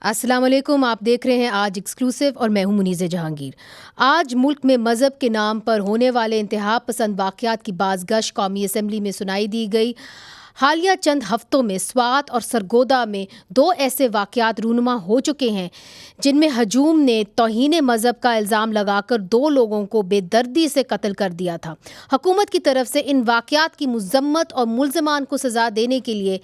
السلام علیکم، آپ دیکھ رہے ہیں آج ایکسکلوسیو اور میں ہوں منیز جہانگیر۔ آج ملک میں مذہب کے نام پر ہونے والے انتہا پسند واقعات کی بازگشت قومی اسمبلی میں سنائی دی گئی۔ حالیہ چند ہفتوں میں سوات اور سرگودا میں 2 ایسے واقعات رونما ہو چکے ہیں جن میں ہجوم نے توہین مذہب کا الزام لگا کر 2 لوگوں کو بے دردی سے قتل کر دیا تھا۔ حکومت کی طرف سے ان واقعات کی مذمت اور ملزمان کو سزا دینے کے لیے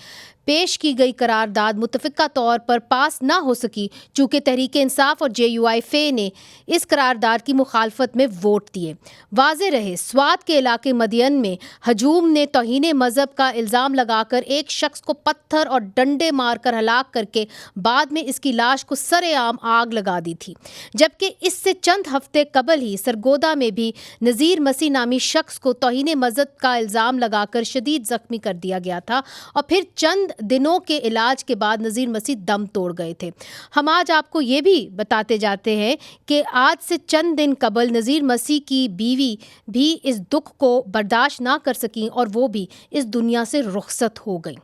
پیش کی گئی قرارداد متفقہ طور پر پاس نہ ہو سکی، چونکہ تحریک انصاف اور JUI نے اس قرارداد کی مخالفت میں ووٹ دیے۔ واضح رہے، سوات کے علاقے مدین میں ہجوم نے توہین مذہب کا الزام لگا کر ایک شخص کو پتھر اور ڈنڈے مار کر ہلاک کر کے بعد میں اس کی لاش کو سرے عام آگ لگا دی تھی، جبکہ اس سے چند ہفتے قبل ہی سرگودا میں بھی نذیر مسیح نامی شخص کو توہین مذہب کا الزام لگا کر شدید زخمی کر دیا گیا تھا اور پھر چند دنوں کے علاج کے بعد نذیر مسیح دم توڑ گئے تھے۔ ہم آج آپ کو یہ بھی بتاتے جاتے ہیں کہ آج سے چند دن قبل نذیر مسیح کی بیوی بھی اس دکھ کو برداشت نہ کر سکیں اور وہ بھی اس دنیا سے رخصت ہو گئیں۔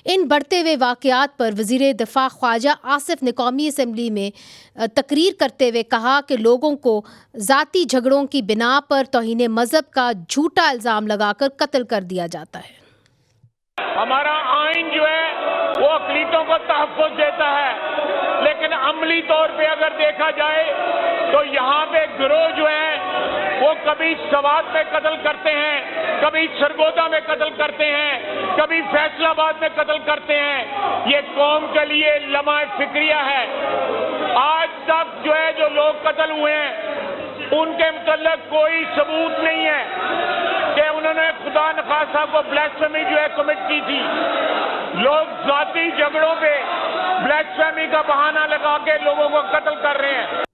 ان بڑھتے ہوئے واقعات پر وزیر دفاع خواجہ آصف نے قومی اسمبلی میں تقریر کرتے ہوئے کہا کہ لوگوں کو ذاتی جھگڑوں کی بنا پر توہین مذہب کا جھوٹا الزام لگا کر قتل کر دیا جاتا ہے۔ ہمارا آئین جو ہے وہ اقلیتوں کو تحفظ دیتا ہے، لیکن عملی طور پہ اگر دیکھا جائے تو یہاں پہ گروہ جو ہیں وہ کبھی سوات میں قتل کرتے ہیں، کبھی سرگودا میں قتل کرتے ہیں، کبھی فیصل آباد میں قتل کرتے ہیں۔ یہ قوم کے لیے لمحہ فکریہ ہے۔ آج تک جو ہے جو لوگ قتل ہوئے ہیں ان کے متعلق کوئی ثبوت نہیں ہے کہ انہوں نے خدا نخواستہ کو بلیسفیمی جو ہے کمٹ کی تھی۔ لوگ ذاتی جھگڑوں پہ بلیسفیمی کا بہانہ لگا کے لوگوں کو قتل کر رہے ہیں۔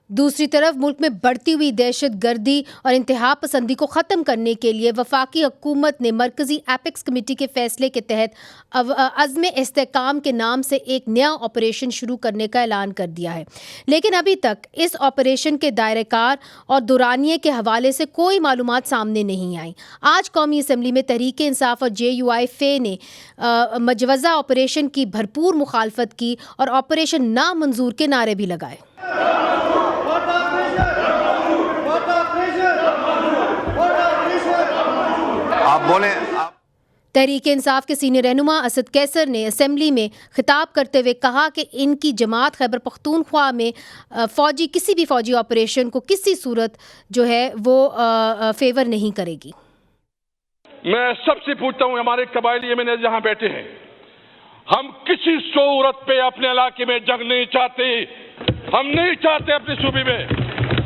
دوسری طرف ملک میں بڑھتی ہوئی دہشت گردی اور انتہا پسندی کو ختم کرنے کے لیے وفاقی حکومت نے مرکزی ایپیکس کمیٹی کے فیصلے کے تحت عزم استحکام کے نام سے ایک نیا آپریشن شروع کرنے کا اعلان کر دیا ہے، لیکن ابھی تک اس آپریشن کے دائرہ کار اور دورانیے کے حوالے سے کوئی معلومات سامنے نہیں آئیں۔ آج قومی اسمبلی میں تحریک انصاف اور JUI نے مجوزہ آپریشن کی بھرپور مخالفت کی اور آپریشن نامنظور کے نعرے بھی لگائے۔ آپ بولیں۔ تحریک انصاف کے سینئر رہنما اسد کیسر نے اسمبلی میں خطاب کرتے ہوئے کہا کہ ان کی جماعت خیبر پختونخوا میں کسی بھی فوجی آپریشن کو کسی صورت جو ہے وہ فیور نہیں کرے گی۔ میں سب سے پوچھتا ہوں، ہمارے قبائلی MNA جہاں بیٹھے ہیں، ہم کسی صورت پہ اپنے علاقے میں جنگ نہیں چاہتے، ہم نہیں چاہتے اپنے صوبے میں،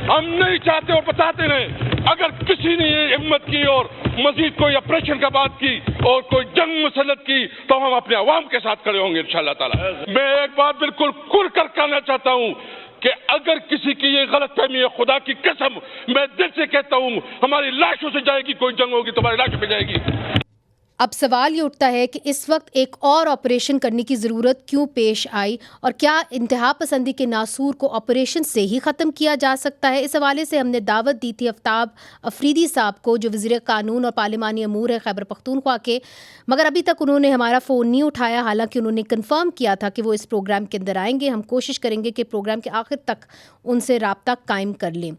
ہم نہیں چاہتے اور بتاتے رہے۔ اگر کسی نے یہ ہمت کی اور مزید کوئی آپریشن کا بات کی اور کوئی جنگ مسلط کی تو ہم اپنے عوام کے ساتھ کھڑے ہوں گے انشاءاللہ تعالی۔ میں ایک بات بالکل کھل کر کہنا چاہتا ہوں کہ اگر کسی کی یہ غلط فہمی ہے، خدا کی قسم میں دل سے کہتا ہوں ہماری لاشوں سے جائے گی، کوئی جنگ ہوگی تو ہماری لاشوں پہ جائے گی۔ اب سوال یہ اٹھتا ہے کہ اس وقت ایک اور آپریشن کرنے کی ضرورت کیوں پیش آئی، اور کیا انتہا پسندی کے ناسور کو آپریشن سے ہی ختم کیا جا سکتا ہے؟ اس حوالے سے ہم نے دعوت دی تھی آفتاب افریدی صاحب کو، جو وزیر قانون اور پارلیمانی امور ہے خیبر پختونخوا کے، مگر ابھی تک انہوں نے ہمارا فون نہیں اٹھایا، حالانکہ انہوں نے کنفرم کیا تھا کہ وہ اس پروگرام کے اندر آئیں گے۔ ہم کوشش کریں گے کہ پروگرام کے آخر تک ان سے رابطہ قائم کر لیں۔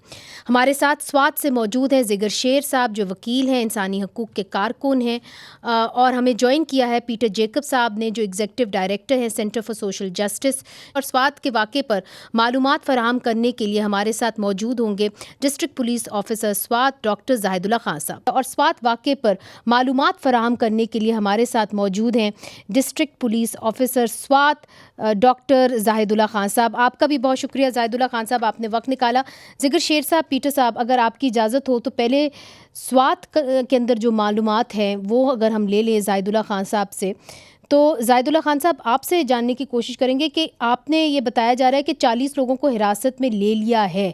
ہمارے ساتھ سوات سے موجود ہیں زگر شیر صاحب، جو وکیل ہیں، انسانی حقوق کے کارکن ہیں، اور ہمیں جوائن کیا ہے پیٹر جیکب صاحب نے، جو ایگزیکٹو ڈائریکٹر ہیں سینٹر فار سوشل جسٹس، اور سوات کے واقعے پر معلومات فراہم کرنے کے لیے ہمارے ساتھ موجود ہوں گے district police officer Swat doctor Zahid Ullah Khan sahib, اور سوات واقعے پر معلومات فراہم کرنے کے لیے ہمارے ساتھ موجود ہیں district police officer Swat doctor Zahid Ullah Khan sahib. آپ کا بھی بہت شکریہ زاہد اللہ خان صاحب، آپ نے وقت نکالا۔ زگر شیر صاحب، پیٹر صاحب، اگر آپ کی اجازت ہو تو پہلے سوات کے اندر جو معلومات ہیں وہ اگر ہم لے لیں زاہد اللہ خان صاحب سے، تو زاہد اللہ خان صاحب آپ سے جاننے کی کوشش کریں گے کہ آپ نے یہ بتایا جا رہا ہے کہ 40 لوگوں کو حراست میں لے لیا ہے،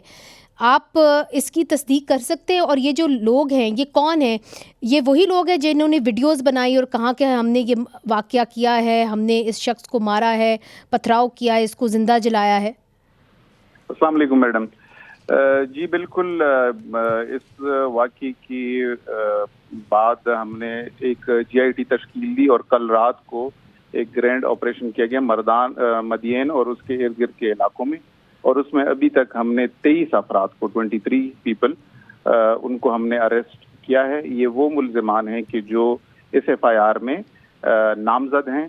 آپ اس کی تصدیق کر سکتے ہیں؟ اور یہ جو لوگ ہیں یہ کون ہیں؟ یہ وہی لوگ ہیں جنہوں نے ویڈیوز بنائی اور کہا کہ ہم نے یہ واقعہ کیا ہے، ہم نے اس شخص کو مارا ہے، پتھراؤ کیا ہے، اس کو زندہ جلایا ہے؟ السلام علیکم میڈم، جی بالکل، اس واقعے کی بعد ہم نے ایک GIT تشکیل دی اور کل رات کو ایک گرینڈ آپریشن کیا گیا مدین اور اس کے ارد گرد کے علاقوں میں، اور اس میں ابھی تک ہم نے 23 افراد کو 23 پیپل ان کو ہم نے اریسٹ کیا ہے۔ یہ وہ ملزمان ہیں کہ جو اس FIR میں نامزد ہیں۔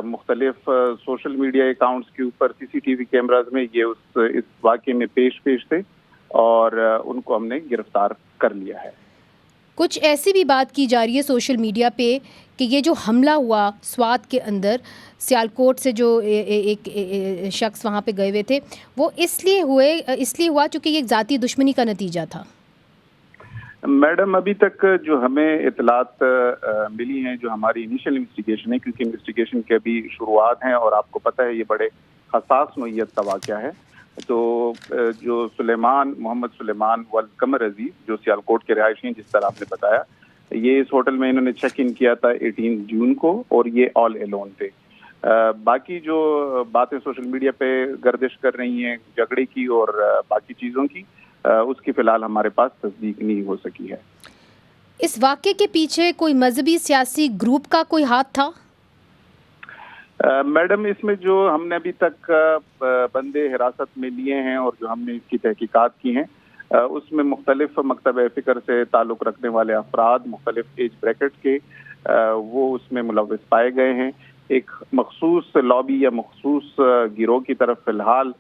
مختلف سوشل میڈیا اکاؤنٹس کے اوپر CCTV کیمراز میں یہ اس واقعے میں پیش تھے اور ان کو ہم نے گرفتار کر لیا ہے۔ کچھ ایسی بھی بات کی جا رہی ہے سوشل میڈیا پہ کہ یہ جو حملہ ہوا سوات کے اندر سیالکوٹ سے، جو ایک شخص وہاں پہ گئے ہوئے تھے، وہ اس لیے ہوا چونکہ یہ ایک ذاتی دشمنی کا نتیجہ تھا۔ میڈم، ابھی تک جو ہمیں اطلاعات ملی ہیں، جو ہماری انیشل انویسٹیگیشن ہے، کیونکہ انویسٹیگیشن کے ابھی شروعات ہیں اور آپ کو پتہ ہے یہ بڑے حساس نوعیت کا واقعہ ہے، تو جو محمد سلیمان والقمر عزیز جو سیالکوٹ کے رہائشی ہیں، جس طرح آپ نے بتایا، یہ اس ہوٹل میں انہوں نے چیک ان کیا تھا 18 جون کو اور یہ آل ایلون تھے۔ باقی جو باتیں سوشل میڈیا پہ گردش کر رہی ہیں جھگڑے کی اور باقی چیزوں کی، اس کی فی الحال ہمارے پاس تصدیق نہیں ہو سکی ہے۔ اس واقعے کے پیچھے کوئی مذہبی سیاسی گروپ کا کوئی ہاتھ تھا؟ میڈم، اس میں جو ہم نے ابھی تک بندے حراست میں لیے ہیں اور جو ہم نے اس کی تحقیقات کی ہیں، اس میں مختلف مکتب فکر سے تعلق رکھنے والے افراد مختلف ایج بریکٹ کے وہ اس میں ملوث پائے گئے ہیں۔ ایک مخصوص لابی یا مخصوص گروہ کی طرف فی الحال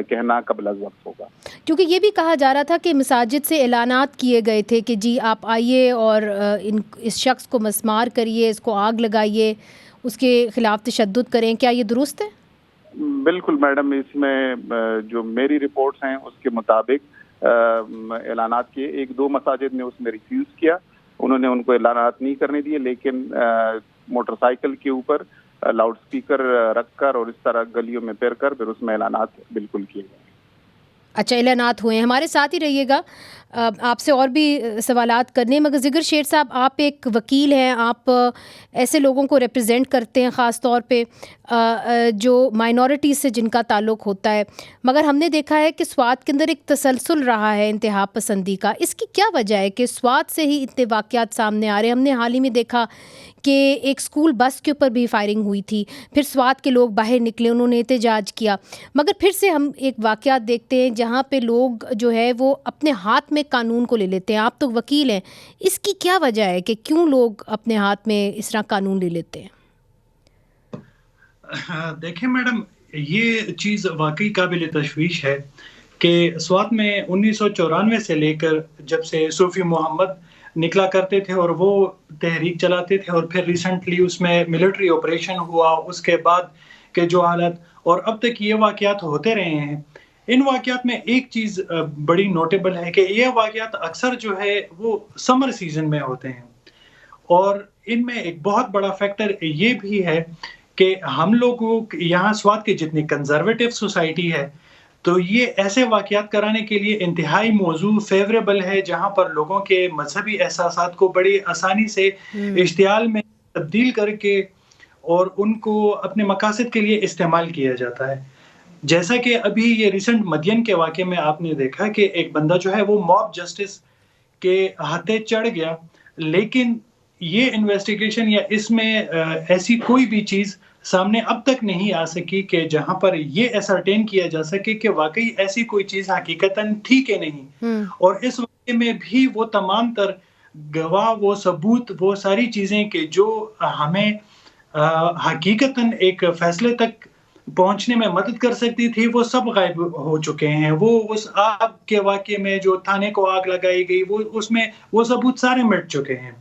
کہنا قبل از وقت ہوگا، کیونکہ یہ بھی کہا جا رہا تھا کہ مساجد سے اعلانات کیے گئے تھے کہ جی آپ آئیے اور اس شخص کو مسمار کریے، اس کو آگ لگائیے، اس کے خلاف تشدد کریں۔ کیا یہ درست ہے؟ بالکل میڈم، اس میں جو میری رپورٹس ہیں اس کے مطابق اعلانات کیے، 1-2 مساجد نے اس میں ریفیوز کیا، انہوں نے ان کو اعلانات نہیں کرنے دیے، لیکن موٹر سائیکل کے اوپر لاؤڈ سپیکر رکھ کر اور اس طرح گلیوں میں پھر کر پھر اس میں اعلانات بالکل کیے گئے۔ اچھا، اعلانات ہوئے ہیں، ہمارے ساتھ ہی رہیے گا، آپ سے اور بھی سوالات کرنے، مگر ذکر شیر صاحب آپ ایک وکیل ہیں، آپ ایسے لوگوں کو ریپرزینٹ کرتے ہیں خاص طور پہ جو مائنورٹیز سے جن کا تعلق ہوتا ہے، مگر ہم نے دیکھا ہے کہ سوات کے اندر ایک تسلسل رہا ہے انتہا پسندی کا۔ اس کی کیا وجہ ہے کہ سوات سے ہی اتنے واقعات سامنے آ رہے ہیں؟ ہم نے حال ہی میں دیکھا کہ ایک اسکول بس کے اوپر بھی فائرنگ ہوئی تھی، پھر سوات کے لوگ باہر نکلے، انہوں نے احتجاج کیا، مگر پھر سے ہم ایک واقعات دیکھتے ہیں جہاں پہ لوگ جو ہے وہ اپنے ہاتھ میں قانون کو لے لیتے ہیں۔ آپ تو وکیل ہیں، اس کی کیا وجہ ہے کہ کیوں لوگ اپنے ہاتھ میں اس طرح قانون لے لیتے ہیں؟ دیکھیں میڈم، یہ چیز واقعی قابل تشویش ہے کہ سوات میں 1994 سے لے کر جب سے صوفی محمد نکلا کرتے تھے اور وہ تحریک چلاتے تھے، اور پھر ریسنٹلی اس میں ملٹری آپریشن ہوا، اس کے بعد کے جو حالت، اور اب تک یہ واقعات ہوتے رہے ہیں۔ ان واقعات میں ایک چیز بڑی نوٹیبل ہے کہ یہ واقعات اکثر جو ہے وہ سمر سیزن میں ہوتے ہیں، اور ان میں ایک بہت بڑا فیکٹر یہ بھی ہے کہ ہم لوگوں یہاں سوات کی جتنی کنزرویٹو سوسائٹی ہے، تو یہ ایسے واقعات کرانے کے لیے انتہائی موضوع فیوریبل ہے، جہاں پر لوگوں کے مذہبی احساسات کو بڑی آسانی سے اشتعال میں تبدیل کر کے اور ان کو اپنے مقاصد کے لیے استعمال کیا جاتا ہے۔ جیسا کہ ابھی یہ ریسنٹ مدین کے واقعے میں آپ نے دیکھا کہ ایک بندہ جو ہے وہ موب جسٹس کے ہاتھے چڑھ گیا، لیکن یہ انویسٹیگیشن یا اس میں ایسی کوئی بھی چیز سامنے اب تک نہیں آ سکی کہ جہاں پر یہ ایسرٹین کیا جا سکے کہ واقعی ایسی کوئی چیز حقیقتاً تھی کہ نہیں، اور اس واقعے میں بھی وہ تمام تر گواہ، وہ ثبوت، وہ ساری چیزیں کہ جو ہمیں حقیقتاً ایک فیصلے تک پہنچنے میں مدد کر سکتی تھی، وہ سب غائب ہو چکے ہیں۔ وہ اس آگ کے واقعے میں جو تھانے کو آگ لگائی گئی، وہ اس میں وہ ثبوت سارے مٹ چکے ہیں۔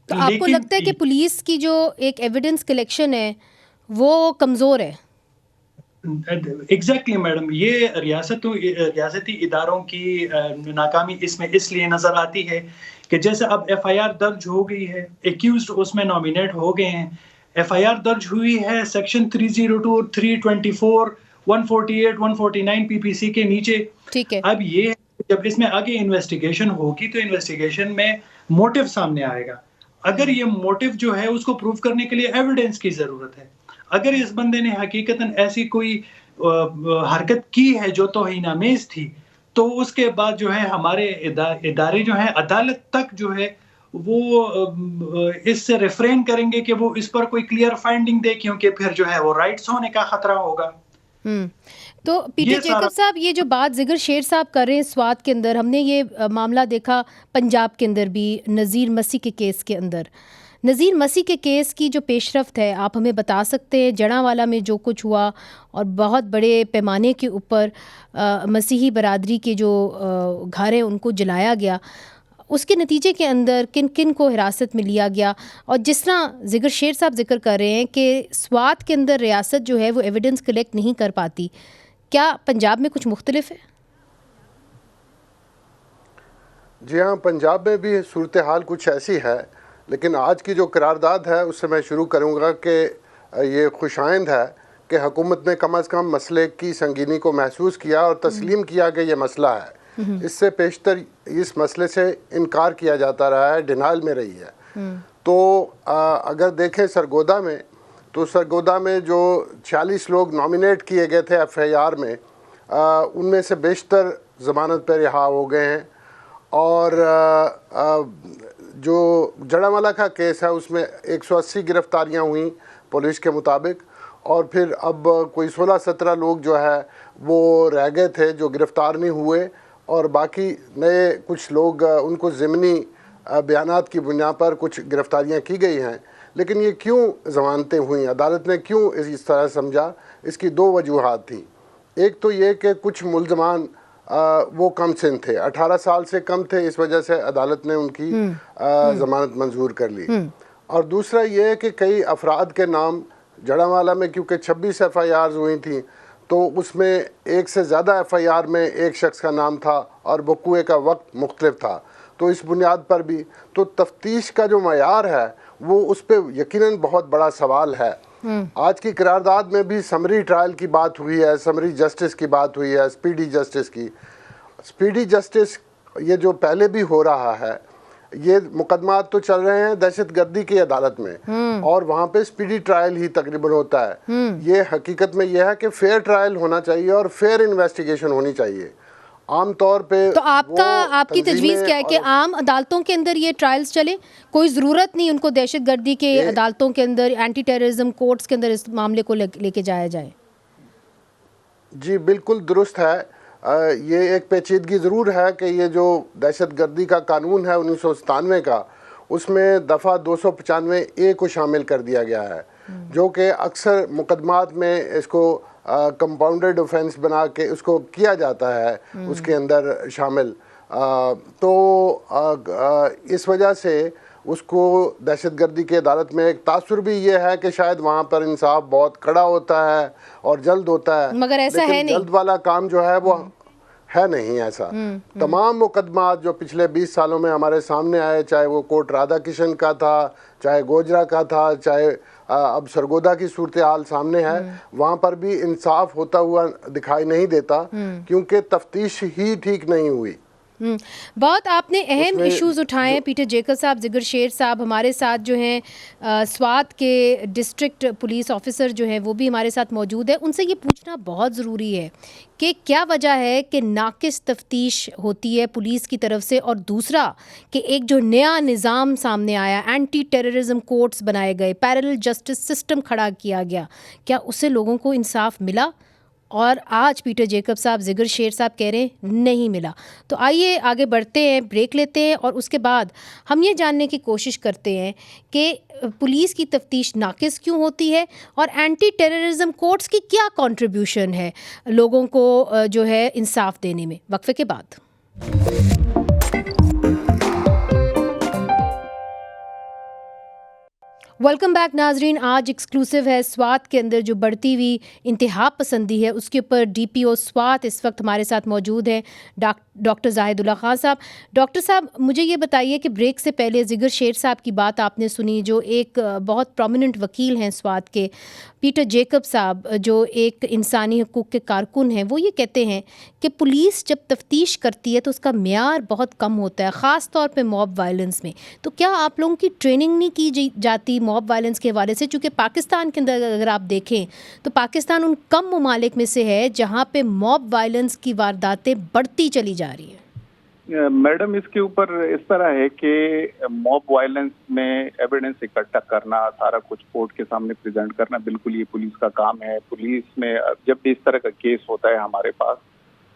تو آپ کو لگتا ہے کہ پولیس کی جو ایک ایویڈنس کلیکشن ہے وہ کمزور ہے؟ ایگزیکٹلی میڈم، یہ ریاستی اداروں کی ناکامی اس میں اس لیے نظر آتی ہے کہ جیسے اب FIR درج ہو گئی ہے، ایکیوزڈ اس میں نامینیٹ ہو گئے ہیں، FIR درج ہوئی ہے سیکشن 302، 324، 148، 149 PPC کے نیچے۔ ٹھیک ہے، اب یہ جب اس میں آگے انویسٹیگیشن ہوگی تو انویسٹیگیشن میں موٹیو سامنے آئے گا۔ اگر یہ موٹیو جو ہے اس کو پروف کرنے کے لیے ایویڈنس کی ضرورت ہے۔ اگر اس بندے نے حقیقتاً ایسی کوئی حرکت کی ہے جو توہین آمیز تھی، تو اس کے بعد جو ہے ہمارے ادارے جو ہیں عدالت تک جو ہے وہ اس سے ریفرین کریں گے کہ وہ اس پر کوئی کلیئر فائنڈنگ دے، کیونکہ پھر جو ہے وہ رائٹس ہونے کا خطرہ ہوگا۔ تو پیٹر جیکب صاحب، یہ جو بات زگر شیر صاحب کر رہے ہیں سوات کے اندر، ہم نے یہ معاملہ دیکھا پنجاب کے اندر بھی نذیر مسیح کے کیس کے اندر۔ نذیر مسیح کے کیس کی جو پیش رفت ہے آپ ہمیں بتا سکتے ہیں؟ جڑاں میں جو کچھ ہوا اور بہت بڑے پیمانے کے اوپر مسیحی برادری کے جو گھر ہیں ان کو جلایا گیا، اس کے نتیجے کے اندر کن کن کو حراست میں لیا گیا، اور جس طرح زگر شیر صاحب ذکر کر رہے ہیں کہ سوات کے اندر ریاست جو ہے وہ ایویڈنس کلیکٹ نہیں کر پاتی، کیا پنجاب میں کچھ مختلف ہے؟ جی ہاں، پنجاب میں بھی صورتحال کچھ ایسی ہے، لیکن آج کی جو قرارداد ہے اس سے میں شروع کروں گا کہ یہ خوش آئند ہے کہ حکومت نے کم از کم مسئلے کی سنگینی کو محسوس کیا اور تسلیم کیا کہ یہ مسئلہ ہے۔ اس سے پیشتر اس مسئلے سے انکار کیا جاتا رہا ہے، ڈینائل میں رہی ہے۔ تو اگر دیکھیں سرگودا میں، تو سرگودا میں جو 46 لوگ نامینیٹ کیے گئے تھے ایف آئی آر میں، ان میں سے بیشتر ضمانت پہ رہا ہو گئے ہیں، اور جو جڑاوالا کا کیس ہے اس میں 180 گرفتاریاں ہوئیں پولیس کے مطابق، اور پھر اب کوئی 16-17 لوگ جو ہے وہ رہ گئے تھے جو گرفتار نہیں ہوئے، اور باقی نئے کچھ لوگ ان کو ضمنی بیانات کی بنیاد پر کچھ گرفتاریاں کی گئی ہیں۔ لیکن یہ کیوں ضمانتیں ہوئیں، عدالت نے کیوں اس طرح سمجھا؟ اس کی 2 وجوہات تھیں۔ ایک تو یہ کہ کچھ ملزمان وہ کم سن تھے، 18 سال سے کم تھے، اس وجہ سے عدالت نے ان کی ضمانت منظور کر لی۔ اور دوسرا یہ کہ کئی افراد کے نام جڑاوالا میں، کیونکہ 26 ایف آئی آرز ہوئی تھیں، تو اس میں ایک سے زیادہ ایف آئی آر میں ایک شخص کا نام تھا اور وقوع کا وقت مختلف تھا، تو اس بنیاد پر بھی تو تفتیش کا جو معیار ہے وہ اس پہ یقیناً بہت بڑا سوال ہے۔ آج کی قرارداد میں بھی سمری ٹرائل کی بات ہوئی ہے، سمری جسٹس کی بات ہوئی ہے، اسپیڈی جسٹس کی۔ اسپیڈی جسٹس یہ جو پہلے بھی ہو رہا ہے، یہ مقدمات تو چل رہے ہیں دہشت گردی کی عدالت میں، اور وہاں پہ اسپیڈی ٹرائل ہی تقریباً ہوتا ہے۔ یہ حقیقت میں یہ ہے کہ فیئر ٹرائل ہونا چاہیے اور فیئر انویسٹیگیشن ہونی چاہیے۔ عام طور پہ تو آپ کی تجویز کیا ہے کہ عام عدالتوں کے اندر یہ ٹرائلز چلے؟ کوئی ضرورت نہیں ان کو دہشت گردی کے عدالتوں کے اندر، اینٹی ٹیررزم کورٹس کے اندر اس معاملے کو لے کے جایا جائے؟ جی بالکل درست ہے۔ یہ ایک پیچیدگی ضرور ہے کہ یہ جو دہشت گردی کا قانون ہے 1997 کا، اس میں دفعہ 295A کو شامل کر دیا گیا ہے، جو کہ اکثر مقدمات میں اس کو کمپاؤنڈڈ اوفینس بنا کے اس کو کیا جاتا ہے اس کے اندر شامل۔ تو اس وجہ سے اس کو دہشت گردی کی عدالت میں ایک تاثر بھی یہ ہے کہ شاید وہاں پر انصاف بہت کڑا ہوتا ہے اور جلد ہوتا ہے، مگر ایسا ہے نہیں، جلد والا کام جو ہے وہ ہے نہیں ایسا۔ تمام مقدمات جو پچھلے 20 سالوں میں ہمارے سامنے آئے، چاہے وہ کوٹ رادھا کشن کا تھا، چاہے گوجرا کا تھا، چاہے اب سرگودا کی صورتحال سامنے ہے، وہاں پر بھی انصاف ہوتا ہوا دکھائی نہیں دیتا، کیونکہ تفتیش ہی ٹھیک نہیں ہوئی۔ بہت آپ نے اہم ایشوز اٹھائے ہیں پیٹر جیکب صاحب۔ زگر شیر صاحب ہمارے ساتھ جو ہیں سوات کے ڈسٹرکٹ پولیس آفیسر جو ہیں وہ بھی ہمارے ساتھ موجود ہیں، ان سے یہ پوچھنا بہت ضروری ہے کہ کیا وجہ ہے کہ ناقص تفتیش ہوتی ہے پولیس کی طرف سے، اور دوسرا کہ ایک جو نیا نظام سامنے آیا، اینٹی ٹیررزم کورٹس بنائے گئے، پیرلل جسٹس سسٹم کھڑا کیا گیا، کیا اس سے لوگوں کو انصاف ملا؟ اور آج پیٹر جیکب صاحب، زگر شیر صاحب کہہ رہے ہیں نہیں ملا۔ تو آئیے آگے بڑھتے ہیں، بریک لیتے ہیں، اور اس کے بعد ہم یہ جاننے کی کوشش کرتے ہیں کہ پولیس کی تفتیش ناقص کیوں ہوتی ہے، اور اینٹی ٹیررزم کورٹس کی کیا کنٹریبیوشن ہے لوگوں کو جو ہے انصاف دینے میں۔ وقفے کے بعد ویلکم بیک ناظرین۔ آج ایکسکلوسیو ہے سوات کے اندر جو بڑھتی ہوئی انتہا پسندی ہے، اس کے اوپر ڈی پی او سوات اس وقت ہمارے ساتھ موجود ہیں، ڈاکٹر زاہد اللہ خان صاحب۔ ڈاکٹر صاحب مجھے یہ بتائیے کہ بریک سے پہلے زگر شیر صاحب کی بات آپ نے سنی، جو ایک بہت پرومیننٹ وکیل ہیں سوات کے، پیٹر جیکب صاحب، جو ایک انسانی حقوق کے کارکن ہیں، وہ یہ کہتے ہیں کہ پولیس جب تفتیش کرتی ہے تو اس کا معیار بہت کم ہوتا ہے، خاص طور پہ موب وائلنس میں۔ تو کیا آپ لوگوں کی ٹریننگ نہیں کی جاتی ماب وائلنس کے حوالے سے، چونکہ پاکستان کے اندر اگر آپ دیکھیں تو پاکستان ان کم ممالک میں سے ہے جہاں پہ ماب وائلنس کی وارداتیں بڑھتی چلی جا رہی ہیں؟ میڈم اس کے اوپر اس طرح ہے کہ موب وائلنس میں ایویڈنس اکٹھا کرنا، سارا کچھ کورٹ کے سامنے پریزنٹ کرنا بالکل یہ پولیس کا کام ہے. پولیس میں جب بھی اس طرح کا کیس ہوتا ہے ہمارے پاس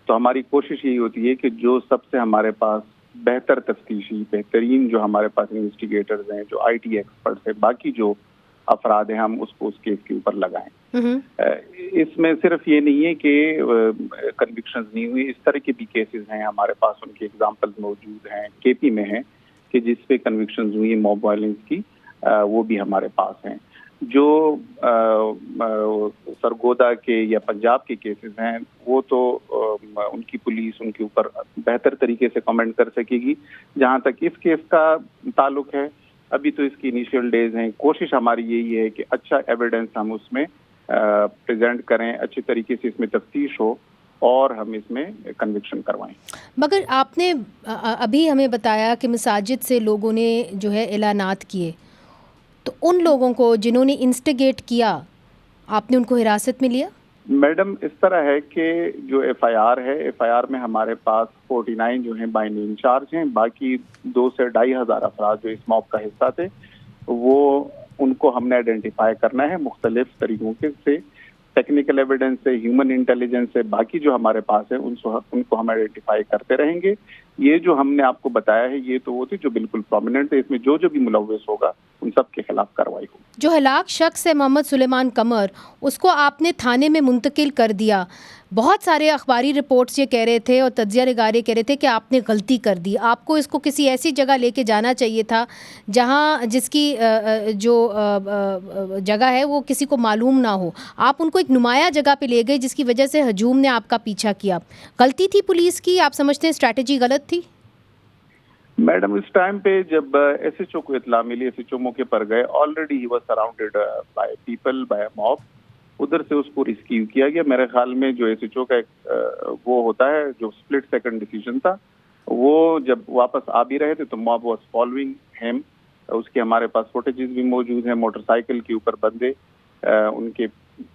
تو ہماری کوشش یہی ہوتی ہے کہ جو سب سے ہمارے پاس بہتر تفتیشی، بہترین جو ہمارے پاس انویسٹیگیٹرز ہیں، جو آئی ٹی ایکسپرٹس ہیں، باقی جو افراد ہیں، ہم اس کو اس کیس کے اوپر لگائیں. اس میں صرف یہ نہیں ہے کہ کنوکشنز نہیں ہوئی، اس طرح کے بھی کیسز ہیں ہمارے پاس، ان کی ایگزامپلز موجود ہیں، کے پی میں ہیں کہ جس پہ کنوکشنز ہوئی موب وائلنس کی، وہ بھی ہمارے پاس ہیں. جو سرگودا کے یا پنجاب کے کیسز ہیں وہ تو ان کی پولیس ان کے اوپر بہتر طریقے سے کمنٹ کر سکے گی. جہاں تک اس کیس کا تعلق ہے ابھی تو اس کی انیشیل ڈیز ہیں. کوشش ہماری یہی ہے کہ اچھا ایویڈنس ہم اس میں پریزنٹ کریں، اچھی طریقے سے اس میں تفتیش ہو اور ہم اس میں کنوکشن کروائیں. مگر آپ نے ابھی ہمیں بتایا کہ مساجد سے لوگوں نے جو ہے اعلانات کیے، تو ان لوگوں کو جنہوں نے انسٹیگیٹ کیا آپ نے ان کو حراست میں لیا؟ میڈم اس طرح ہے کہ جو ایف آئی آر ہے، ایف آئی آر میں ہمارے پاس 49 جو ہیں بائی نیم چارج ہیں. باقی 2 سے 2,500 افراد جو اس موب کا حصہ تھے وہ ان کو ہم نے آئیڈینٹیفائی کرنا ہے مختلف طریقوں سے، ٹیکنیکل ایویڈنس سے، ہیومن انٹیلیجنس سے. باقی جو ہمارے پاس ہے ان کو ہم آئیڈینٹیفائی کرتے رہیں گے. یہ جو ہم نے آپ کو بتایا ہے یہ تو وہ تھے جو بالکل پرومیننٹ ہے، اس میں جو بھی ملوث ہوگا ان سب کے خلاف کارروائی ہوگی. جو ہلاک شخص ہے محمد سلیمان قمر، اس کو آپ نے تھانے میں منتقل کر دیا. بہت سارے اخباری رپورٹس یہ کہہ رہے تھے اور تجزیہ نگارے کہہ رہے تھے کہ آپ نے غلطی کر دی، آپ کو اس کو کسی ایسی جگہ لے کے جانا چاہیے تھا جہاں جس کی جو جگہ ہے وہ کسی کو معلوم نہ ہو. آپ ان کو ایک نمایاں جگہ پہ لے گئے جس کی وجہ سے ہجوم نے آپ کا پیچھا کیا. غلطی تھی پولیس کی؟ آپ سمجھتے ہیں اسٹریٹجی غلط تھی؟ میڈم اس ٹائم پہ جب ایس ایچ او کو اطلاع ملی، ایس ایچ او موقع پر گئے، already he was surrounded by people, by mob. ادھر سے اس کو ریسکیو کیا گیا. میرے خیال میں جو ایس ایچ او کا وہ ہوتا ہے جو اسپلٹ سیکنڈ ڈیسیژن تھا، وہ جب واپس آ بھی رہے تھے تو موب واز فالوئنگ ہیم. اس کے ہمارے پاس فوٹیجز بھی موجود ہیں، موٹر سائیکل کے اوپر بندے ان کے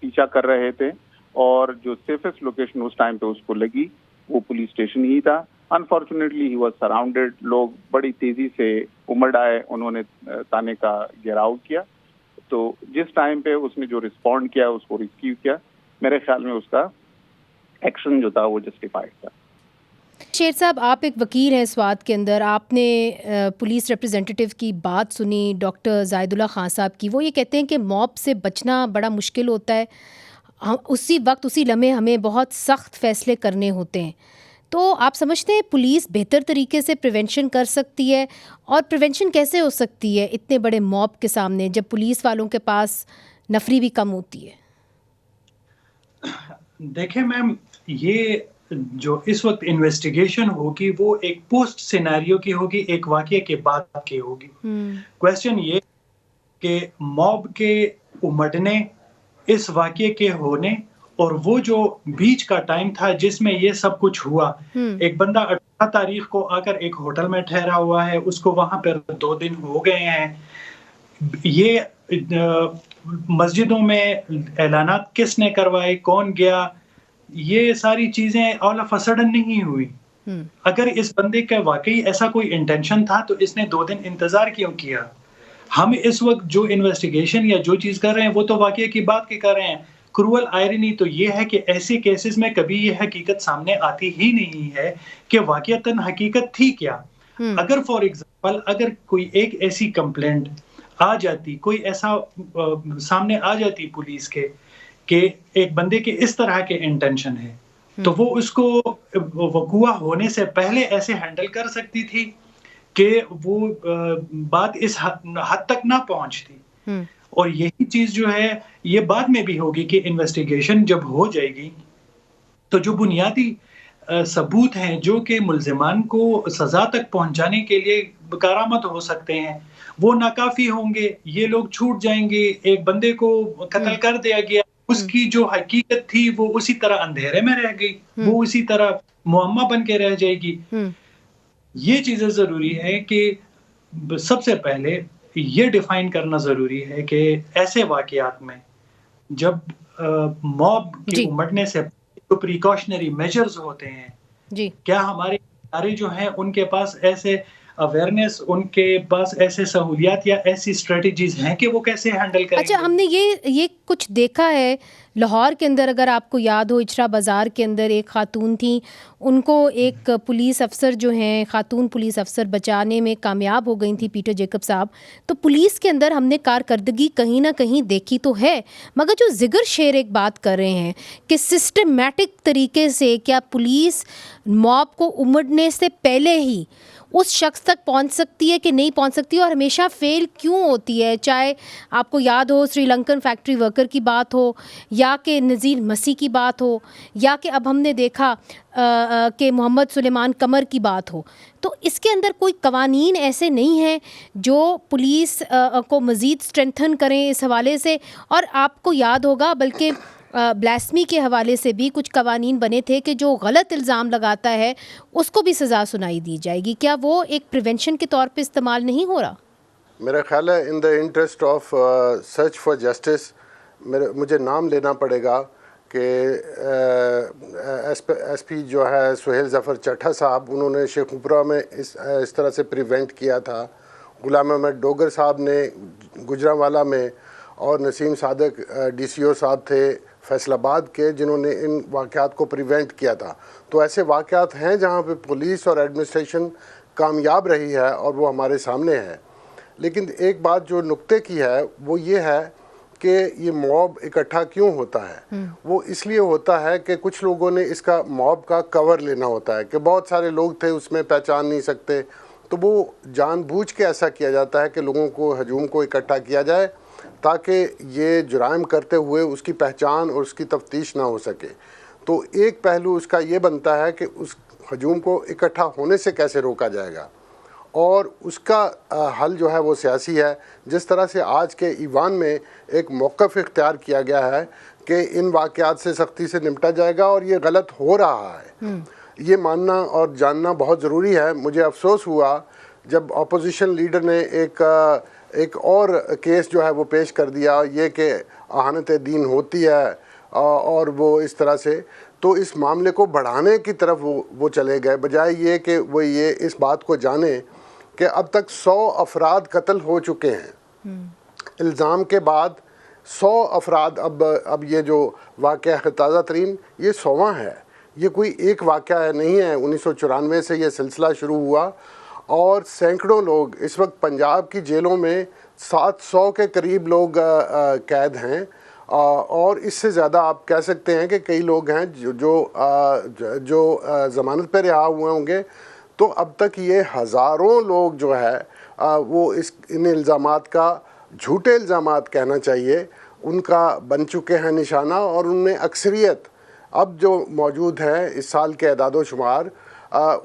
پیچھا کر رہے تھے، اور جو سیفسٹ لوکیشن اس ٹائم پہ اس کو لگی وہ پولیس اسٹیشن ہی تھا. Unfortunately he was surrounded. لوگ بڑی تیزی سے امڑ آئے، انہوں نے تانے کا گھیراؤ کیا. تو جس ٹائم پہ اس نے جو رسپونڈ کیا، اس کو ریسکیو کیا، میرے خیال میں اس کا ایکشن جو تھا وہ جسٹیفائڈ تھا. شیر صاحب، آپ ایک وکیل ہیں سوات کے اندر، آپ نے پولیس ریپرزینٹیو کی بات سنی ڈاکٹر زاہد اللہ خان صاحب کی. وہ یہ کہتے ہیں کہ موب سے بچنا بڑا مشکل ہوتا ہے، اسی وقت اسی لمحے ہمیں بہت سخت فیصلے کرنے ہوتے ہیں. تو آپ سمجھتے ہیں پولیس بہتر طریقے سے پریونشن کر سکتی ہے؟ اور پریونشن کیسے ہو سکتی ہے اتنے بڑے موب کے سامنے جب پولیس والوں کے پاس نفری بھی کم ہوتی ہے؟ دیکھیں میم، یہ جو اس وقت انویسٹیگیشن ہوگی وہ ایک پوسٹ سینیریو کی ہوگی، ایک واقعے کے بعد کی ہوگی. کویسچن یہ کہ موب کے امڑنے، اس واقعے کے ہونے اور وہ جو بیچ کا ٹائم تھا جس میں یہ سب کچھ ہوا. ایک بندہ 18 تاریخ کو آ کر ایک ہوٹل میں ٹھہرا ہوا ہے، اس کو وہاں پر 2 دن ہو گئے ہیں. یہ مسجدوں میں اعلانات کس نے کروائے، کون گیا، یہ ساری چیزیں آل آف اے سڈن نہیں ہوئی. اگر اس بندے کا واقعی ایسا کوئی انٹینشن تھا تو اس نے 2 دن انتظار کیوں کیا؟ ہم اس وقت جو انویسٹیگیشن یا جو چیز کر رہے ہیں وہ تو واقعے کی بات کی کر رہے ہیں. کرول آئرنی تو یہ ہے کہ ایسے کیسز میں کبھی یہ حقیقت سامنے آتی ہی نہیں ہے کہ واقعتاً حقیقت تھی کیا. اگر فار ایگزامپل اگر کوئی ایک ایسی کمپلینٹ آ جاتی، کوئی ایسا سامنے آ جاتی پولیس کے کہ ایک بندے کے اس طرح کے انٹینشن ہے، تو وہ اس کو وقوع ہونے سے پہلے ایسے ہینڈل کر سکتی تھی کہ وہ بات اس حد تک نہ پہنچتی. اور یہی چیز جو ہے یہ بعد میں بھی ہوگی کہ انویسٹیگیشن جب ہو جائے گی تو جو بنیادی ثبوت ہیں جو کہ ملزمان کو سزا تک پہنچانے کے لیے کارآمد ہو سکتے ہیں وہ ناکافی ہوں گے. یہ لوگ چھوٹ جائیں گے. ایک بندے کو قتل کر دیا گیا، اس کی جو حقیقت تھی وہ اسی طرح اندھیرے میں رہ گئی، وہ اسی طرح معمہ بن کے رہ جائے گی. یہ چیزیں ضروری ہے کہ سب سے پہلے یہ ڈیفائن کرنا ضروری ہے کہ ایسے واقعات میں جب موب کے امٹنے سے جو پریکاشنری میجرز ہوتے ہیں جی کیا ہمارے ادارے جو ہیں ان کے پاس ایسے اویئرنیس، ان کے پاس ایسے سہولیات یا ایسی اسٹریٹجیز ہیں کہ وہ کیسے ہینڈل کریں گے؟ اچھا، ہم نے یہ کچھ دیکھا ہے لاہور کے اندر، اگر آپ کو یاد ہو اچھرا بازار کے اندر ایک خاتون تھیں، ان کو ایک پولیس افسر جو ہیں، خاتون پولیس افسر بچانے میں کامیاب ہو گئی تھی، پیٹر جیکب صاحب. تو پولیس کے اندر ہم نے کارکردگی کہیں نہ کہیں دیکھی تو ہے، مگر جو زگر شیر ایک بات کر رہے ہیں کہ سسٹمیٹک طریقے سے کیا پولیس موب کو امڑنے سے پہلے ہی اس شخص تک پہنچ سکتی ہے کہ نہیں پہنچ سکتی، اور ہمیشہ فیل کیوں ہوتی ہے؟ چاہے آپ کو یاد ہو سری لنکن فیکٹری ورکر کی بات ہو، یا کہ نذیر مسیح کی بات ہو، یا کہ اب ہم نے دیکھا کہ محمد سلیمان قمر کی بات ہو. تو اس کے اندر کوئی قوانین ایسے نہیں ہیں جو پولیس کو مزید اسٹرینتھن کریں اس حوالے سے؟ اور آپ کو یاد ہوگا بلکہ بلاسمی کے حوالے سے بھی کچھ قوانین بنے تھے کہ جو غلط الزام لگاتا ہے اس کو بھی سزا سنائی دی جائے گی. کیا وہ ایک پریونشن کے طور پہ استعمال نہیں ہو رہا؟ میرا خیال ہے in the interest of search for justice مجھے نام لینا پڑے گا کہ ایس پی جو ہے سہیل ظفر چٹھا صاحب، انہوں نے شیخ پورہ میں اس طرح سے پریونٹ کیا تھا. غلام احمد ڈوگر صاحب نے گجرانوالہ میں، اور نسیم صادق ڈی سی او صاحب تھے فیصل آباد کے، جنہوں نے ان واقعات کو پریونٹ کیا تھا. تو ایسے واقعات ہیں جہاں پہ پولیس اور ایڈمنسٹریشن کامیاب رہی ہے اور وہ ہمارے سامنے ہے. لیکن ایک بات جو نقطے کی ہے وہ یہ ہے کہ یہ موب اکٹھا کیوں ہوتا ہے؟ وہ اس لیے ہوتا ہے کہ کچھ لوگوں نے اس کا موب کا کور لینا ہوتا ہے کہ بہت سارے لوگ تھے اس میں، پہچان نہیں سکتے، تو وہ جان بوجھ کے ایسا کیا جاتا ہے کہ لوگوں کو، ہجوم کو اکٹھا کیا جائے تاکہ یہ جرائم کرتے ہوئے اس کی پہچان اور اس کی تفتیش نہ ہو سکے. تو ایک پہلو اس کا یہ بنتا ہے کہ اس ہجوم کو اکٹھا ہونے سے کیسے روکا جائے گا، اور اس کا حل جو ہے وہ سیاسی ہے. جس طرح سے آج کے ایوان میں ایک موقف اختیار کیا گیا ہے کہ ان واقعات سے سختی سے نمٹا جائے گا اور یہ غلط ہو رہا ہے، یہ ماننا اور جاننا بہت ضروری ہے. مجھے افسوس ہوا جب اپوزیشن لیڈر نے ایک اور کیس جو ہے وہ پیش کر دیا، یہ کہ اہانت دین ہوتی ہے اور وہ اس طرح سے، تو اس معاملے کو بڑھانے کی طرف وہ چلے گئے، بجائے یہ کہ وہ یہ اس بات کو جانیں کہ اب تک 100 افراد قتل ہو چکے ہیں. الزام کے بعد 100 افراد، اب یہ جو واقعہ ہے تازہ ترین، یہ 100واں ہے. یہ کوئی ایک واقعہ نہیں ہے. 1994 سے یہ سلسلہ شروع ہوا اور سینکڑوں لوگ اس وقت پنجاب کی جیلوں میں 700 کے قریب لوگ قید ہیں، اور اس سے زیادہ آپ کہہ سکتے ہیں کہ کئی لوگ ہیں جو ضمانت پہ رہا ہوئے ہوں گے. تو اب تک یہ ہزاروں لوگ جو ہے وہ ان الزامات کا، جھوٹے الزامات کہنا چاہیے، ان کا بن چکے ہیں نشانہ. اور ان میں اکثریت اب جو موجود ہے اس سال کے اعداد و شمار،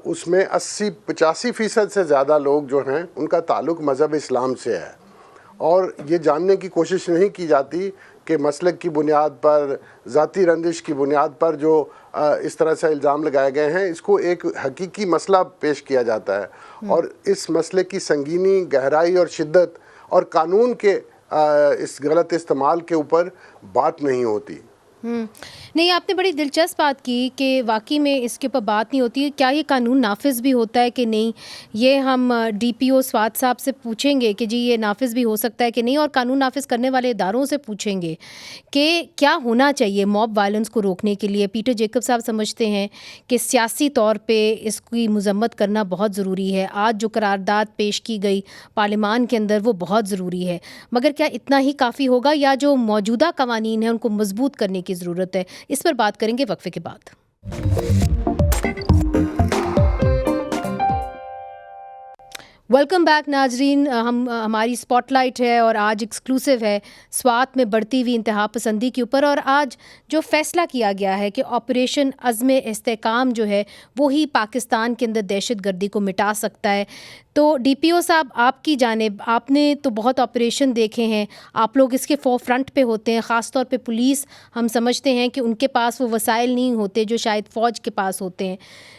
اس میں 80-85% سے زیادہ لوگ جو ہیں ان کا تعلق مذہب اسلام سے ہے. اور یہ جاننے کی کوشش نہیں کی جاتی کہ مسلک کی بنیاد پر، ذاتی رنجش کی بنیاد پر جو اس طرح سے الزام لگائے گئے ہیں، اس کو ایک حقیقی مسئلہ پیش کیا جاتا ہے، اور اس مسئلے کی سنگینی، گہرائی اور شدت اور قانون کے اس غلط استعمال کے اوپر بات نہیں ہوتی. نہیں، آپ نے بڑی دلچسپ بات کی کہ واقعی میں اس کے اوپر بات نہیں ہوتی ہے. کیا یہ قانون نافذ بھی ہوتا ہے کہ نہیں؟ یہ ہم ڈی پی او سوات صاحب سے پوچھیں گے کہ جی یہ نافذ بھی ہو سکتا ہے کہ نہیں، اور قانون نافذ کرنے والے اداروں سے پوچھیں گے کہ کیا ہونا چاہیے موب وائلنس کو روکنے کے لیے. پیٹر جیکب صاحب سمجھتے ہیں کہ سیاسی طور پہ اس کی مذمت کرنا بہت ضروری ہے. آج جو قرارداد پیش کی گئی پارلیمان کے اندر وہ بہت ضروری ہے، مگر کیا اتنا ہی کافی ہوگا، یا جو موجودہ قوانین ہیں ان کو مضبوط کرنے کی ضرورت ہے؟ اس پر بات کریں گے وقفے کے بعد. ویلکم بیک ناظرین. ہماری اسپاٹ لائٹ ہے اور آج ایکسکلوسیو ہے سوات میں بڑھتی ہوئی انتہا پسندی کے اوپر. اور آج جو فیصلہ کیا گیا ہے کہ آپریشن عزم استحکام جو ہے وہی پاکستان کے اندر دہشت گردی کو مٹا سکتا ہے. تو ڈی پی او صاحب آپ کی جانب آپ نے تو بہت آپریشن دیکھے ہیں, آپ لوگ اس کے فور فرنٹ پہ ہوتے ہیں, خاص طور پہ پولیس ہم سمجھتے ہیں کہ ان کے پاس وہ وسائل نہیں ہوتے جو شاید فوج کے پاس ہوتے ہیں.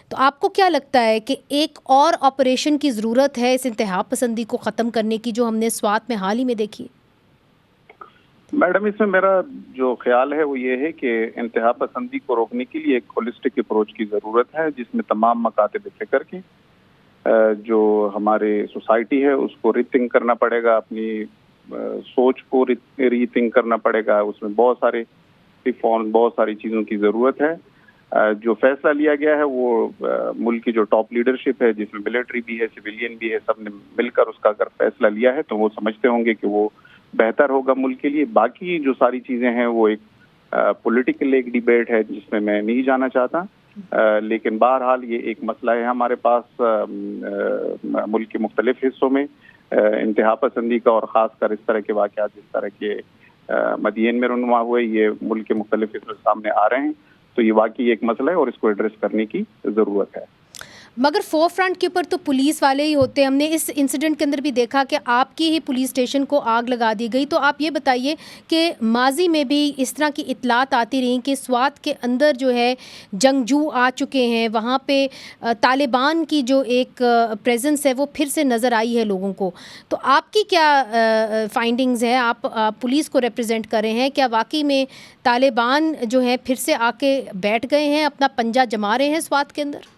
تو آپ کو کیا لگتا ہے کہ ایک اور آپریشن کی ضرورت ہے اس انتہا پسندی کو ختم کرنے کی جو ہم نے سوات میں حال ہی میں دیکھی؟ میڈم اس میں میرا جو خیال ہے وہ یہ ہے کہ انتہا پسندی کو روکنے کے لیے ایک ہولسٹک اپروچ کی ضرورت ہے, جس میں تمام مکاتب فکر کے جو ہمارے سوسائٹی ہے اس کو ری تھنک کرنا پڑے گا, اپنی سوچ کو ری تھنک کرنا پڑے گا. اس میں بہت سارے ریفارم, بہت ساری چیزوں کی ضرورت ہے. جو فیصلہ لیا گیا ہے وہ ملک کی جو ٹاپ لیڈرشپ ہے, جس میں ملٹری بھی ہے, سویلین بھی ہے, سب نے مل کر اس کا اگر فیصلہ لیا ہے تو وہ سمجھتے ہوں گے کہ وہ بہتر ہوگا ملک کے لیے. باقی جو ساری چیزیں ہیں وہ ایک پولیٹیکل ایک ڈیبیٹ ہے جس میں میں نہیں جانا چاہتا, لیکن بہرحال یہ ایک مسئلہ ہے ہمارے پاس ملک کے مختلف حصوں میں انتہا پسندی کا, اور خاص کر اس طرح کے واقعات جس طرح کے مدین میں رونما ہوئے یہ ملک کے مختلف حصوں سامنے آ رہے ہیں. تو یہ واقعی ایک مسئلہ ہے اور اس کو ایڈریس کرنے کی ضرورت ہے. مگر فور فرنٹ کے اوپر تو پولیس والے ہی ہوتے ہیں. ہم نے اس انسیڈنٹ کے اندر بھی دیکھا کہ آپ کی ہی پولیس اسٹیشن کو آگ لگا دی گئی. تو آپ یہ بتائیے کہ ماضی میں بھی اس طرح کی اطلاعات آتی رہیں کہ سوات کے اندر جو ہے جنگجو آ چکے ہیں, وہاں پہ طالبان کی جو ایک پریزنس ہے وہ پھر سے نظر آئی ہے لوگوں کو. تو آپ کی کیا فائنڈنگز ہیں؟ آپ پولیس کو ریپرزینٹ کر رہے ہیں, کیا واقعی میں طالبان جو ہیں پھر سے آ کے بیٹھ گئے ہیں, اپنا پنجہ جما رہے ہیں سوات کے اندر؟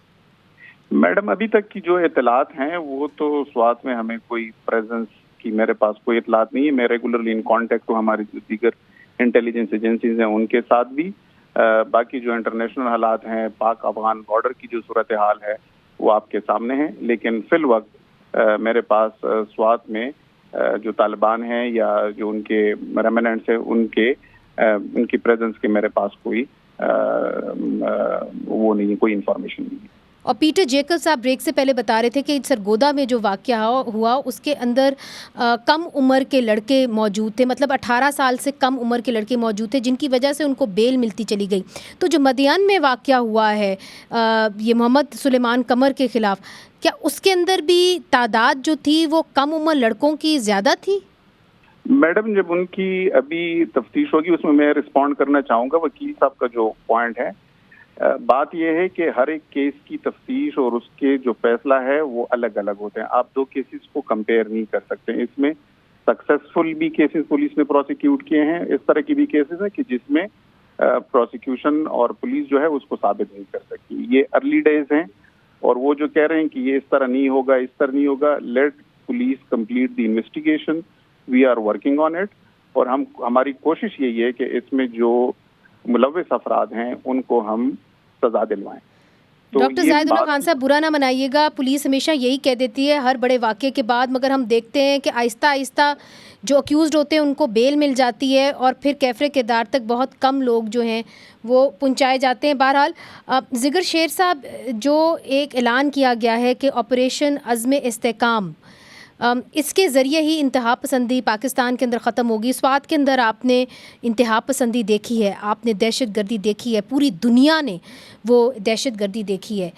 میڈم ابھی تک کی جو اطلاعات ہیں وہ تو سوات میں ہمیں کوئی پریزنس کی میرے پاس کوئی اطلاعات نہیں ہے. میں ریگولرلی ان کانٹیکٹ ہوں ہماری جو دیگر انٹیلیجنس ایجنسیز ہیں ان کے ساتھ بھی. باقی جو انٹرنیشنل حالات ہیں, پاک افغان بارڈر کی جو صورتحال ہے وہ آپ کے سامنے ہے. لیکن فی الوقت میرے پاس سوات میں جو طالبان ہیں یا جو ان کے ریمننٹس ہیں ان کی پریزنس کے میرے پاس کوئی وہ نہیں, کوئی انفارمیشن نہیں ہے. اور پیٹر جیکب صاحب بریک سے پہلے بتا رہے تھے کہ سرگودا میں جو واقعہ ہوا اس کے اندر کم عمر کے لڑکے موجود تھے, مطلب 18 سال سے کم عمر کے لڑکے موجود تھے, جن کی وجہ سے ان کو بیل ملتی چلی گئی. تو جو مدیان میں واقعہ ہوا ہے یہ محمد سلیمان قمر کے خلاف, کیا اس کے اندر بھی تعداد جو تھی وہ کم عمر لڑکوں کی زیادہ تھی؟ میڈم جب ان کی ابھی تفتیش ہوگی اس میں رسپونڈ کرنا چاہوں گا. وکیل صاحب کا جو پوائنٹ ہے, بات یہ ہے کہ ہر ایک کیس کی تفتیش اور اس کے جو فیصلہ ہے وہ الگ الگ ہوتے ہیں. آپ دو کیسز کو کمپیئر نہیں کر سکتے. اس میں سکسیسفل بھی کیسز پولیس نے پروسیکیوٹ کیے ہیں, اس طرح کی بھی کیسز ہیں کہ جس میں پروسیکیوشن اور پولیس جو ہے اس کو ثابت نہیں کر سکتی. یہ ارلی ڈیز ہیں اور وہ جو کہہ رہے ہیں کہ یہ اس طرح نہیں ہوگا, اس طرح نہیں ہوگا, let police complete the investigation, we are working on it. اور ہماری کوشش یہی ہے کہ اس میں جو ملوث افراد ہیں ان کو ہم سزا دلوائیں. ڈاکٹر زاہد اللہ خان صاحب برا نہ منائیے گا, پولیس ہمیشہ یہی کہہ دیتی ہے ہر بڑے واقعے کے بعد, مگر ہم دیکھتے ہیں کہ آہستہ آہستہ جو اکیوزڈ ہوتے ہیں ان کو بیل مل جاتی ہے اور پھر کیفرے کردار تک بہت کم لوگ جو ہیں وہ پہنچائے جاتے ہیں. بہرحال ذکر شیر صاحب, جو ایک اعلان کیا گیا ہے کہ آپریشن عزم استحکام, اس کے ذریعے ہی انتہا پسندی پاکستان کے اندر ختم ہوگی. سوات کے اندر آپ نے انتہا پسندی دیکھی ہے, آپ نے دہشت گردی دیکھی ہے, پوری دنیا نے وہ دہشت گردی دیکھی ہے.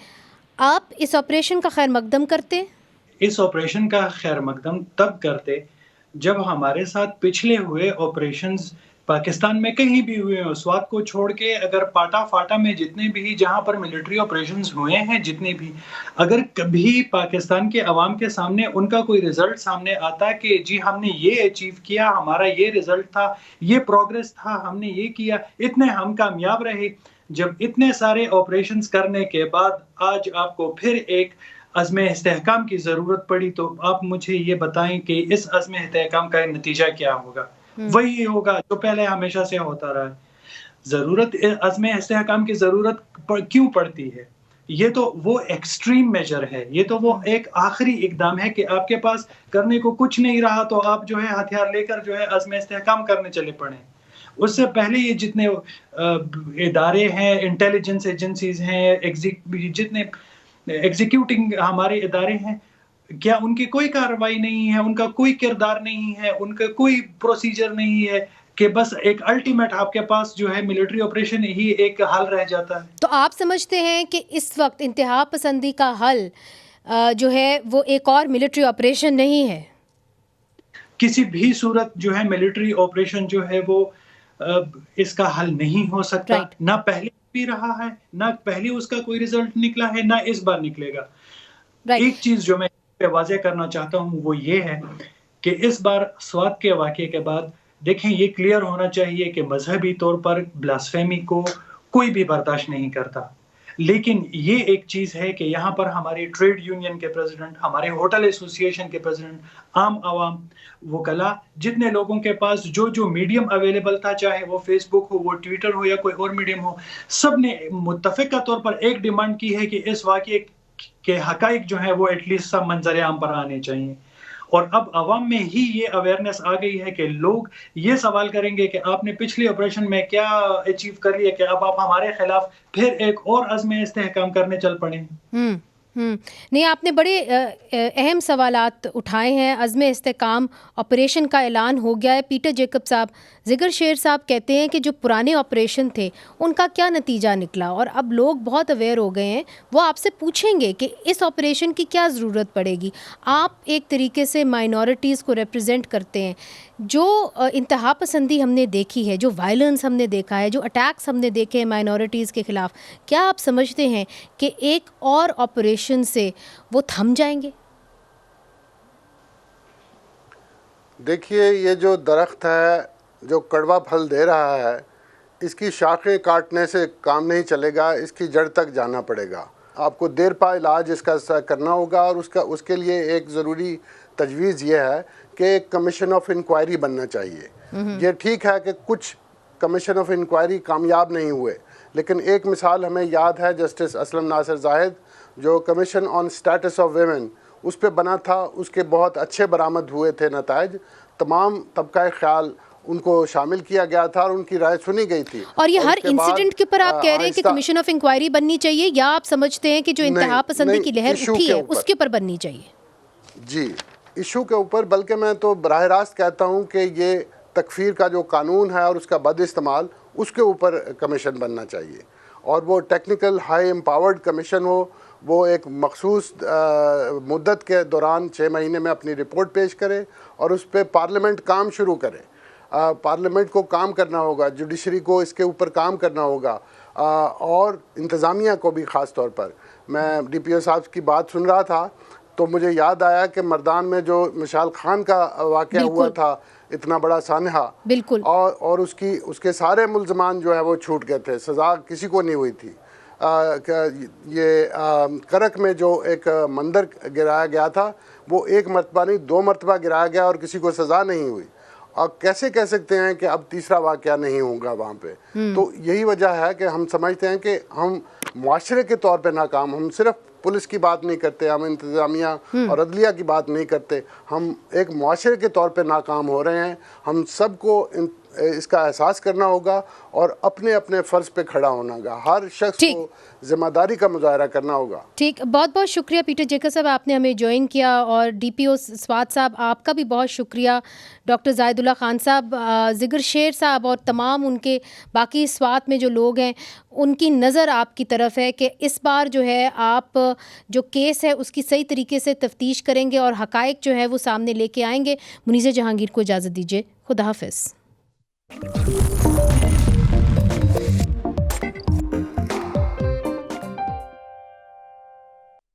آپ اس آپریشن کا خیر مقدم کرتے؟ اس آپریشن کا خیر مقدم تب کرتے جب ہمارے ساتھ پچھلے ہوئے آپریشنز پاکستان میں کہیں بھی ہوئے ہیں, سوات کو چھوڑ کے اگر پاٹا فاٹا میں جتنے بھی جہاں پر ملٹری آپریشنز ہوئے ہیں جتنے بھی, اگر کبھی پاکستان کے عوام کے سامنے ان کا کوئی رزلٹ سامنے آتا کہ جی ہم نے یہ اچیو کیا, ہمارا یہ رزلٹ تھا, یہ پروگریس تھا, ہم نے یہ کیا, اتنے ہم کامیاب رہے. جب اتنے سارے آپریشنز کرنے کے بعد آج آپ کو پھر ایک عزم استحکام کی ضرورت پڑی, تو آپ مجھے یہ بتائیں کہ اس عزم استحکام کا نتیجہ کیا ہوگا؟ وہی ہوگا جو پہلے ہمیشہ سے ہوتا رہا ہے. ضرورت عزم استحکام کی ضرورت کیوں پڑتی ہے؟ یہ تو وہ ایکسٹریم میجر ہے, یہ تو وہ ایک آخری اقدام ہے کہ آپ کے پاس کرنے کو کچھ نہیں رہا تو آپ جو ہے ہتھیار لے کر جو ہے عزم استحکام کرنے چلے پڑے. اس سے پہلے یہ جتنے ادارے ہیں, انٹیلیجنس ایجنسیز ہیں, جتنے ایگزیکیوٹنگ ہمارے ادارے ہیں, کیا ان کی کوئی کارروائی نہیں ہے, ان کا کوئی کردار نہیں ہے, ان کا کوئی پروسیجر نہیں ہے کہ بس ایک الٹیمیٹ آپ کے پاس جو ہے ملٹری آپریشن ہی ایک حل رہ جاتا ہے؟ تو آپ سمجھتے ہیں کہ اس وقت انتہا پسندی کا حل جو ہے وہ ایک اور ملٹری آپریشن نہیں ہے؟ کسی بھی صورت جو ہے ملٹری آپریشن جو ہے وہ اس کا حل نہیں ہو سکتا، نہ پہلے بھی رہا ہے، نہ پہلے اس کا کوئی ریزلٹ نکلا ہے، نہ اس بار نکلے گا۔ ایک چیز جو میں واضح کرنا چاہتا ہوں وہ یہ ہے کہ اس بار سوات کے واقعے کے بعد دیکھیں یہ کلیئر ہونا چاہیے کہ مذہبی طور پر بلاسفیمی کو کوئی بھی برداشت نہیں کرتا، لیکن یہ ایک چیز ہے کہ یہاں پر ہماری ٹریڈ یونین کے پریزیڈنٹ، ہمارے ہوٹل ایسوسی ایشن کے پریزیڈنٹ، عام عوام، وکلاء، جتنے لوگوں کے پاس جو میڈیم اویلیبل تھا، چاہے وہ فیس بک ہو، وہ ٹویٹر ہو یا کوئی اور میڈیم ہو، سب نے متفقہ طور پر ایک ڈیمانڈ کی ہے کہ اس واقعے کے حقائق جو ہیں وہ ایٹ لیسٹ سب منظر عام پر آنے چاہیے۔ اور اب عوام میں ہی یہ اویئرنیس آ گئی ہے کہ لوگ یہ سوال کریں گے کہ آپ نے پچھلی آپریشن میں کیا اچیو کر لیا کہ اب آپ ہمارے خلاف پھر ایک اور عزم استحکام کرنے چل پڑیں۔ نہیں، آپ نے بڑے اہم سوالات اٹھائے ہیں۔ عزم استحکام آپریشن کا اعلان ہو گیا ہے۔ پیٹر جیکب صاحب، زگر شیر صاحب کہتے ہیں کہ جو پرانے آپریشن تھے ان کا کیا نتیجہ نکلا، اور اب لوگ بہت اویئر ہو گئے ہیں، وہ آپ سے پوچھیں گے کہ اس آپریشن کی کیا ضرورت پڑے گی۔ آپ ایک طریقے سے مائنورٹیز کو ریپرزینٹ کرتے ہیں، جو انتہا پسندی ہم نے دیکھی ہے، جو وائلنس ہم نے دیکھا ہے، جو اٹیکس ہم نے دیکھے ہیں مائنورٹیز کے خلاف، کیا آپ سمجھتے ہیں کہ ایک اور آپریشن سے وہ تھم جائیں گے؟ دیکھیے، یہ جو درخت ہے جو کڑوا پھل دے رہا ہے، اس کی شاخیں کاٹنے سے کام نہیں چلے گا، اس کی جڑ تک جانا پڑے گا۔ آپ کو دیر پا علاج اس کا کرنا ہوگا، اور اس کے لیے ایک ضروری تجویز یہ ہے کہ ایک کمیشن آف انکوائری بننا چاہیے۔ یہ ٹھیک ہے کہ کچھ کمیشن آف انکوائری کامیاب نہیں ہوئے، لیکن ایک مثال ہمیں یاد ہے، جسٹس اسلم ناصر زاہد جو commission on status of women اس پہ بنا تھا، اس کے بہت اچھے برآمد ہوئے تھے نتائج، تمام طبقہ خیال ان کو شامل کیا گیا تھا اور ان کی رائے سنی گئی تھی۔ اور یہ ہر انسیڈنٹ کے پر آپ کہہ رہے ہیں کہ کمیشن آف انکوائری بننی چاہیے، یا آپ سمجھتے ہیں کہ جو انتہا پسندی کی لہر اٹھی ہے اس کے پر بننی چاہیے؟ جی، ایشو کے اوپر، بلکہ میں تو براہ راست کہتا ہوں کہ یہ تکفیر کا جو قانون ہے اور اس کا بد استعمال، اس کے اوپر کمیشن بننا چاہیے، اور وہ ٹیکنیکل ہائی امپاورڈ کمیشن ہو، وہ ایک مخصوص مدت کے دوران 6 مہینے میں اپنی رپورٹ پیش کرے، اور اس پہ پارلیمنٹ کام شروع کرے۔ پارلیمنٹ کو کام کرنا ہوگا، جوڈیشری کو اس کے اوپر کام کرنا ہوگا، اور انتظامیہ کو بھی خاص طور پر۔ میں ڈی پی او صاحب کی بات سن رہا تھا تو مجھے یاد آیا کہ مردان میں جو مشال خان کا واقعہ ہوا تھا، اتنا بڑا سانحہ، بالکل، اور اس کے سارے ملزمان جو ہے وہ چھوٹ گئے تھے، سزا کسی کو نہیں ہوئی تھی۔ یہ کرک میں جو ایک مندر گرایا گیا تھا، وہ 1 مرتبہ نہیں 2 مرتبہ گرایا گیا اور کسی کو سزا نہیں ہوئی، اور کیسے کہہ سکتے ہیں کہ اب تیسرا واقعہ نہیں ہوگا وہاں پہ؟ تو یہی وجہ ہے کہ ہم سمجھتے ہیں کہ ہم معاشرے کے طور پہ ناکام، ہم صرف پولیس کی بات نہیں کرتے، ہم انتظامیہ اور عدلیہ کی بات نہیں کرتے، ہم ایک معاشرے کے طور پہ ناکام ہو رہے ہیں۔ ہم سب کو اس کا احساس کرنا ہوگا اور اپنے اپنے فرض پہ کھڑا ہونا ہوگا، ہر شخص کو ذمہ داری کا مظاہرہ کرنا ہوگا۔ ٹھیک، بہت بہت شکریہ پیٹر جیکب صاحب، آپ نے ہمیں جوائن کیا، اور ڈی پی او سوات صاحب آپ کا بھی بہت شکریہ، ڈاکٹر زاہد اللہ خان صاحب، زگر شیر صاحب اور تمام ان کے باقی سوات میں جو لوگ ہیں، ان کی نظر آپ کی طرف ہے کہ اس بار جو ہے آپ جو کیس ہے اس کی صحیح طریقے سے تفتیش کریں گے اور حقائق جو ہے وہ سامنے لے کے آئیں گے۔ منیزہ جہانگیر کو اجازت دیجیے، خدا حافظ۔